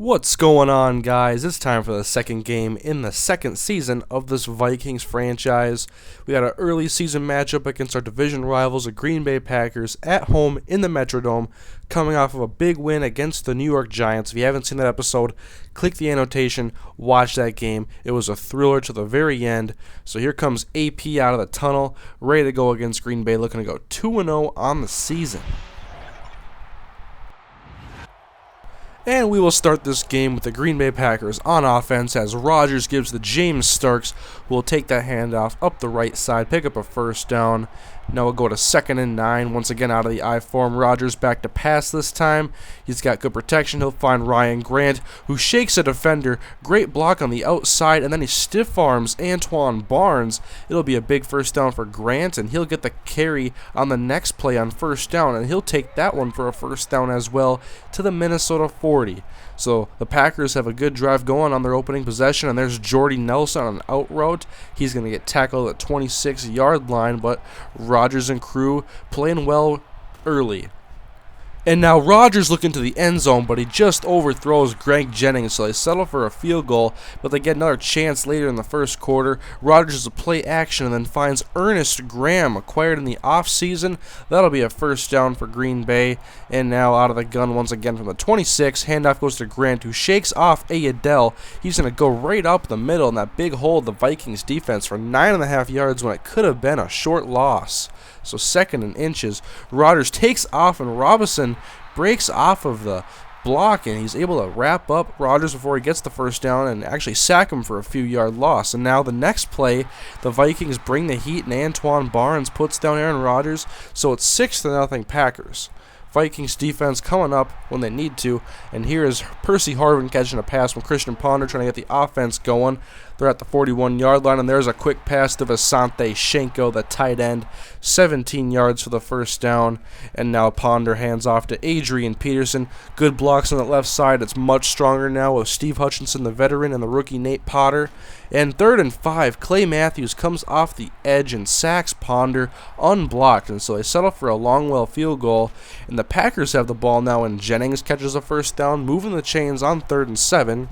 What's going on, guys? It's time for the second game in the second season of this Vikings franchise. We got an early season matchup against our division rivals, the Green Bay Packers, at home in the Metrodome, coming off of a big win against the New York Giants. If you haven't seen that episode, click the annotation, watch that game. It was a thriller to the very end. So here comes AP out of the tunnel, ready to go against Green Bay, looking to go 2-0 on the season. And we will start this game with the Green Bay Packers on offense as Rodgers gives to James Starks, who will take that handoff up the right side, pick up a first down. Now we'll go to 2nd and 9, once again out of the I form. Rodgers back to pass this time. He's got good protection. He'll find Ryan Grant, who shakes a defender. Great block on the outside, and then he stiff arms Antoine Barnes. It'll be a big first down for Grant, and he'll get the carry on the next play on first down, and he'll take that one for a first down as well to the Minnesota 40. So the Packers have a good drive going on their opening possession, and there's Jordy Nelson on an out route. He's going to get tackled at the 26-yard line, but Rodgers and crew playing well early. And now Rodgers looking to the end zone, but he just overthrows Greg Jennings, so they settle for a field goal, but they get another chance later in the first quarter. Rodgers is a play action and then finds Ernest Graham, acquired in the offseason. That'll be a first down for Green Bay. And now out of the gun once again from the 26, handoff goes to Grant, who shakes off Ayadel. He's going to go right up the middle in that big hole of the Vikings defense for 9.5 yards when it could have been a short loss. So 2nd and inches, Rodgers takes off, and Robinson breaks off of the block, and he's able to wrap up Rodgers before he gets the first down and actually sack him for a few-yard loss. And now the next play, the Vikings bring the heat, and Antoine Barnes puts down Aaron Rodgers, so it's 6-0 Packers. Vikings defense coming up when they need to, and here is Percy Harvin catching a pass from Christian Ponder, trying to get the offense going. They're at the 41-yard line, and there's a quick pass to Visanthe Shenko, the tight end, 17 yards for the first down. And now Ponder hands off to Adrian Peterson. Good blocks on the left side. It's much stronger now with Steve Hutchinson, the veteran, and the rookie Nate Potter. And 3rd and 5, Clay Matthews comes off the edge and sacks Ponder unblocked, and so they settle for a long field goal. And the Packers have the ball now, and Jennings catches a first down, moving the chains on 3rd and 7.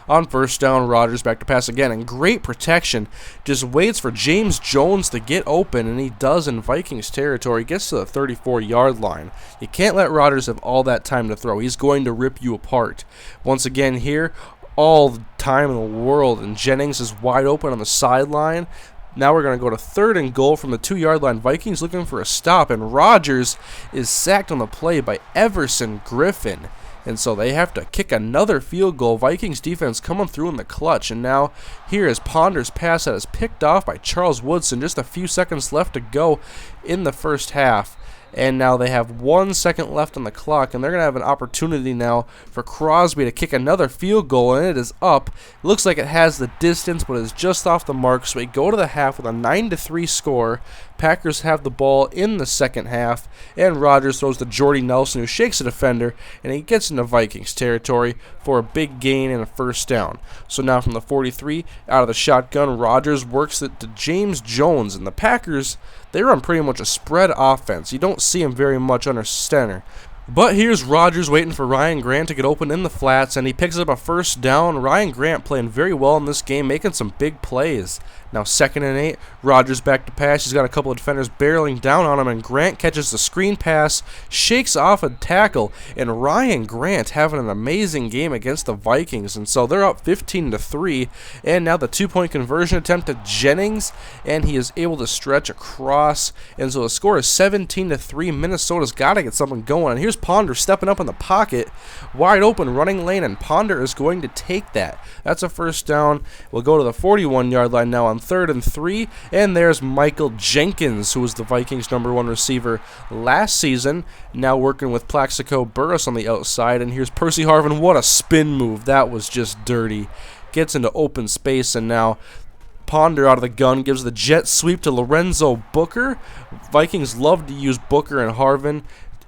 On first down, Rodgers back to pass again, and great protection. Just waits for James Jones to get open, and he does in Vikings territory. Gets to the 34-yard line. You can't let Rodgers have all that time to throw. He's going to rip you apart. Once again here, all the time in the world, and Jennings is wide open on the sideline. Now we're going to go to 3rd and goal from the 2-yard line. Vikings looking for a stop, and Rodgers is sacked on the play by Everson Griffin. And so they have to kick another field goal. Vikings defense coming through in the clutch. And now here is Ponder's pass that is picked off by Charles Woodson. Just a few seconds left to go in the first half. And now they have 1 second left on the clock, and they're going to have an opportunity now for Crosby to kick another field goal, and it is up. It looks like it has the distance, but it's just off the mark, so we go to the half with a 9-3 score. Packers have the ball in the second half, and Rodgers throws to Jordy Nelson, who shakes a defender, and he gets into Vikings territory for a big gain and a first down. So now from the 43, out of the shotgun, Rodgers works it to James Jones, and the Packers, they run pretty much a spread offense. You don't see him very much under center. But here's Rodgers waiting for Ryan Grant to get open in the flats, and he picks up a first down. Ryan Grant playing very well in this game, making some big plays. Now 2nd and 8, Rodgers back to pass. He's got a couple of defenders barreling down on him, and Grant catches the screen pass, shakes off a tackle, and Ryan Grant having an amazing game against the Vikings. And so they're up 15-3, and now the 2-point conversion attempt to Jennings, and he is able to stretch across. And so the score is 17-3. Minnesota's got to get something going. And here's Ponder stepping up in the pocket, wide open running lane, and Ponder is going to take that. That's a first down. We'll go to the 41-yard line now on 3rd and 3, and there's Michael Jenkins, who was the Vikings' #1 receiver last season, now working with Plaxico Burress on the outside. And here's Percy Harvin. What a spin move. That was just dirty. Gets into open space, and now Ponder out of the gun gives the jet sweep to Lorenzo Booker. Vikings love to use Booker and Harvin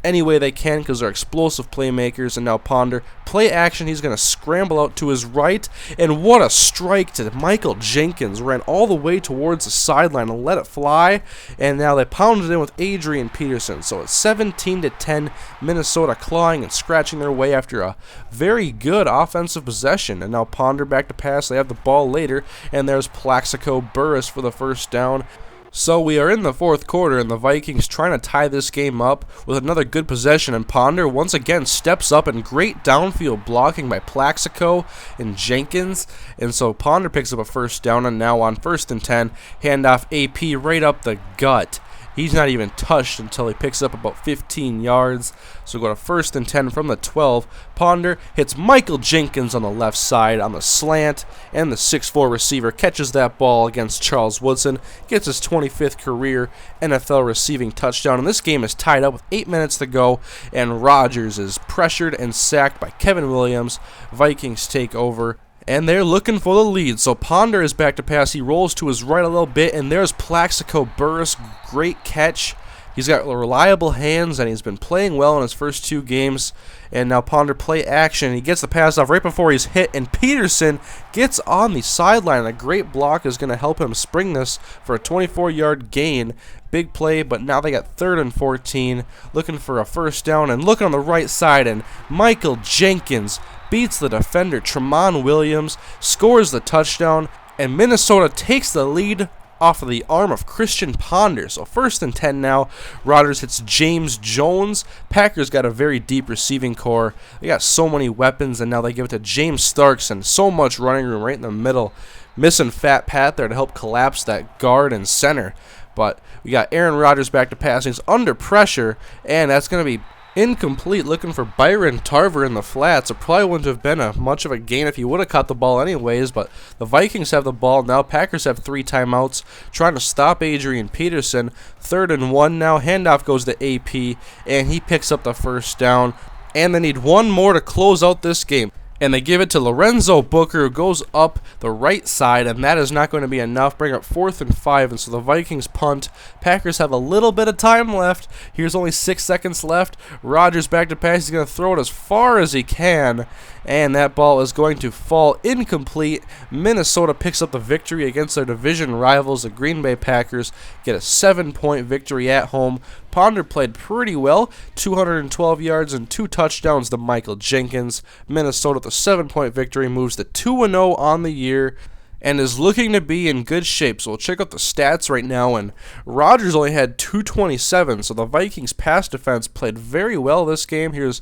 any way they can because they're explosive playmakers. And now Ponder, play action, he's going to scramble out to his right, and what a strike to Michael Jenkins. Ran all the way towards the sideline and let it fly, and now they pounded in with Adrian Peterson. So it's 17-10, Minnesota clawing and scratching their way after a very good offensive possession. And now Ponder back to pass, they have the ball later, and there's Plaxico Burress for the first down. So we are in the fourth quarter, and the Vikings trying to tie this game up with another good possession, and Ponder once again steps up, and great downfield blocking by Plaxico and Jenkins. And so Ponder picks up a first down, and now on 1st and 10, handoff AP right up the gut. He's not even touched until he picks up about 15 yards. So go to 1st and 10 from the 12. Ponder hits Michael Jenkins on the left side on the slant, and the 6'4 receiver catches that ball against Charles Woodson, gets his 25th career NFL receiving touchdown. And this game is tied up with 8 minutes to go, and Rodgers is pressured and sacked by Kevin Williams. Vikings take over, and they're looking for the lead. So Ponder is back to pass. He rolls to his right a little bit, and there's Plaxico Burress. Great catch. He's got reliable hands, and he's been playing well in his first 2 games. And now Ponder play action. He gets the pass off right before he's hit, and Peterson gets on the sideline. A great block is going to help him spring this for a 24-yard gain. Big play, but now they got 3rd and 14, looking for a first down, and looking on the right side, and Michael Jenkins beats the defender Tramon Williams, scores the touchdown, and Minnesota takes the lead off of the arm of Christian Ponder. So 1st and 10 now. Rodgers hits James Jones. Packers got a very deep receiving core. They got so many weapons, and now they give it to James Starks, and so much running room right in the middle. Missing Fat Pat there to help collapse that guard and center. But we got Aaron Rodgers back to passing. He's under pressure, and that's going to be incomplete, looking for Byron Tarver in the flats. It probably wouldn't have been much of a gain if he would have caught the ball anyways, but the Vikings have the ball now. Packers have 3 timeouts, trying to stop Adrian Peterson. 3rd and 1 now. Handoff goes to AP, and he picks up the first down. And they need one more to close out this game. And they give it to Lorenzo Booker, who goes up the right side, and that is not going to be enough. Bring up 4th and 5, and so the Vikings punt. Packers have a little bit of time left. Here's only 6 seconds left. Rodgers back to pass. He's going to throw it as far as he can, and that ball is going to fall incomplete. Minnesota picks up the victory against their division rivals, the Green Bay Packers, get a 7-point victory at home. Ponder played pretty well, 212 yards and 2 touchdowns to Michael Jenkins. Minnesota with a 7-point victory moves to 2-0 on the year and is looking to be in good shape. So we'll check out the stats right now, and Rodgers only had 227, so the Vikings pass defense played very well this game. Here's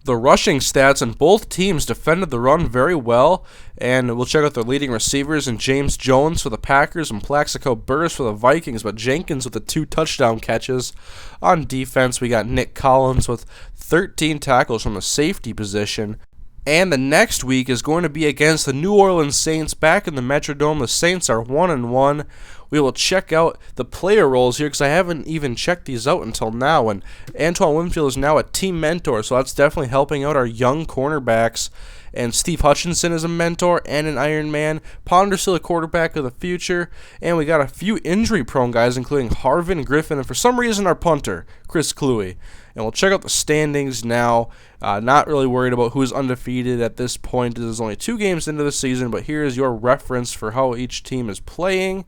the rushing stats, and both teams defended the run very well. And we'll check out their leading receivers, and James Jones for the Packers and Plaxico Burress for the Vikings, but Jenkins with the 2 touchdown catches. On defense, we got Nick Collins with 13 tackles from the safety position. And the next week is going to be against the New Orleans Saints back in the Metrodome. The Saints are 1-1. We will check out the player roles here because I haven't even checked these out until now. And Antoine Winfield is now a team mentor, so that's definitely helping out our young cornerbacks. And Steve Hutchinson is a mentor and an Iron Man. Ponder's still a quarterback of the future. And we got a few injury-prone guys, including Harvin Griffin, and for some reason our punter, Chris Cluey. And we'll check out the standings now. Not really worried about who's undefeated at this point. There's only 2 games into the season, but here is your reference for how each team is playing.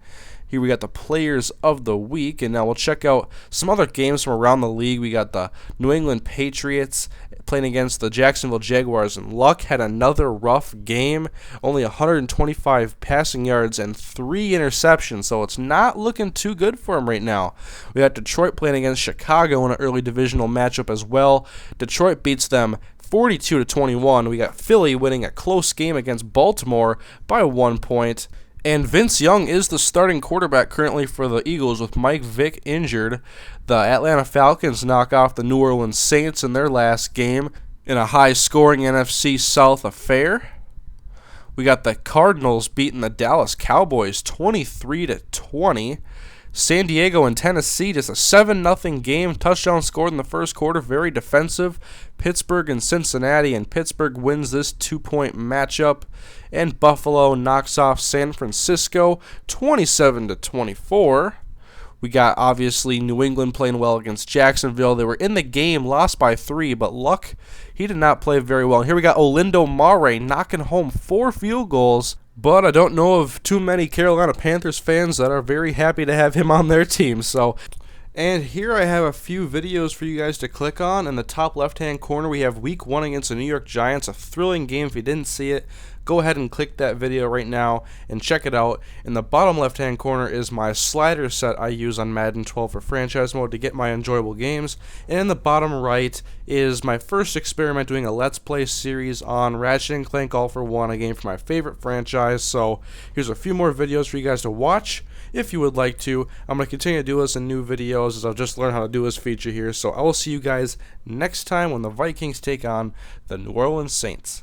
Here we got the players of the week, and now we'll check out some other games from around the league. We got the New England Patriots playing against the Jacksonville Jaguars, and Luck had another rough game, only 125 passing yards and 3 interceptions, so it's not looking too good for him right now. We got Detroit playing against Chicago in an early divisional matchup as well. Detroit beats them 42-21. We got Philly winning a close game against Baltimore by 1 point. And Vince Young is the starting quarterback currently for the Eagles with Mike Vick injured. The Atlanta Falcons knock off the New Orleans Saints in their last game in a high-scoring NFC South affair. We got the Cardinals beating the Dallas Cowboys 23-20. San Diego and Tennessee, just a 7-0 game. Touchdown scored in the first quarter, very defensive. Pittsburgh and Cincinnati, and Pittsburgh wins this 2-point matchup. And Buffalo knocks off San Francisco 27-24. We got, obviously, New England playing well against Jacksonville. They were in the game, lost by 3, but Luck, he did not play very well. And here we got Olindo Mare knocking home 4 field goals, but I don't know of too many Carolina Panthers fans that are very happy to have him on their team. And here I have a few videos for you guys to click on. In the top left-hand corner, we have Week 1 against the New York Giants, a thrilling game. If you didn't see it, go ahead and click that video right now and check it out. In the bottom left-hand corner is my slider set I use on Madden 12 for franchise mode to get my enjoyable games. And in the bottom right is my first experiment doing a Let's Play series on Ratchet & Clank All for One, a game for my favorite franchise. So here's a few more videos for you guys to watch if you would like to. I'm going to continue to do this in new videos as I'll just learn how to do this feature here. So I will see you guys next time when the Vikings take on the New Orleans Saints.